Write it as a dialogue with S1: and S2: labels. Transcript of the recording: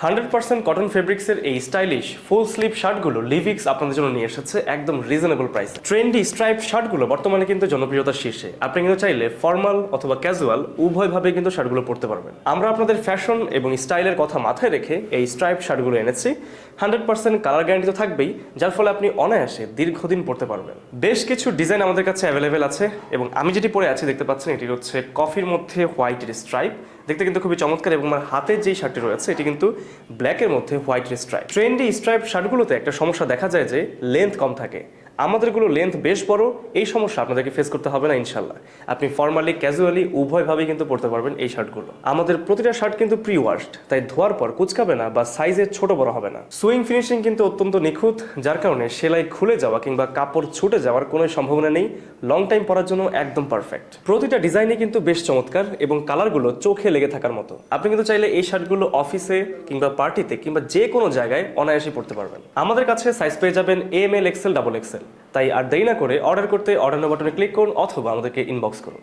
S1: 100% cotton ফেব্রিক্সের এই stylish full sleeve শার্টগুলো লিভিক্স আপনাদের জন্য নিয়ে এসেছে একদম রিজনেবল প্রাইস। ট্রেন্ডি স্ট্রাইপ শার্টগুলো বর্তমানে কিন্তু জনপ্রিয়তার শীর্ষে। আপনি কিন্তু চাইলে ফর্মাল অথবা ক্যাজুয়াল উভয়ভাবে কিন্তু শার্টগুলো পরতে পারবেন। আমরা আপনাদের ফ্যাশন এবং স্টাইলের কথা মাথায় রেখে এই স্ট্রাইপ শার্টগুলো এনেছি। 100% কালার গ্যারান্টি তো থাকবেই, যার ফলে আপনি অনায়াসে দীর্ঘদিন পরতে পারবেন। বেশ কিছু ডিজাইন আমাদের কাছে অ্যাভেলেবেল আছে এবং আমি যেটি পরে আছি দেখতে পাচ্ছেন, এটি হচ্ছে কফির মধ্যে হোয়াইটের স্ট্রাইপ। দেখতে কিন্তু খুবই চমৎকার এবং আমার হাতের যেই শার্টটি রয়েছে এটি কিন্তু ব্ল্যাকের মধ্যে হোয়াইটের স্ট্রাইপ। ট্রেন্ডি স্ট্রাইপ শার্টগুলোতে একটা সমস্যা দেখা যায় যে লেন্থ কম থাকে। আমাদেরগুলো লেন্থ বেশ বড়, এই সমস্যা আপনাদেরকে ফেস করতে হবে না ইনশাল্লাহ। আপনি ফর্মালি ক্যাজুয়ালি উভয়ভাবেই কিন্তু পরতে পারবেন এই শার্টগুলো। আমাদের প্রতিটা শার্ট কিন্তু প্রি ওয়াশড, তাই ধোয়ার পর কুচকাবে না বা সাইজে ছোট বড় হবে না। সুইং ফিনিশিং কিন্তু অত্যন্ত নিখুঁত, যার কারণে সেলাই খুলে যাওয়া কিংবা কাপড় ছুটে যাওয়ার কোনো সম্ভাবনা নেই। লং টাইম পরার জন্য একদম পারফেক্ট। প্রতিটা ডিজাইনই কিন্তু বেশ চমৎকার এবং কালারগুলো চোখে লেগে থাকার মতো। আপনি কিন্তু চাইলে এই শার্টগুলো অফিসে কিংবা পার্টিতে কিংবা যে কোনো জায়গায় অনায়াসে পরতে পারবেন। আমাদের কাছে সাইজ পেয়ে যাবেন ML, XL, XXL। তাই আর দেরি না করে অর্ডার করতে অর্ডার বাটনে ক্লিক করুন অথবা আমাদেরকে ইনবক্স করুন।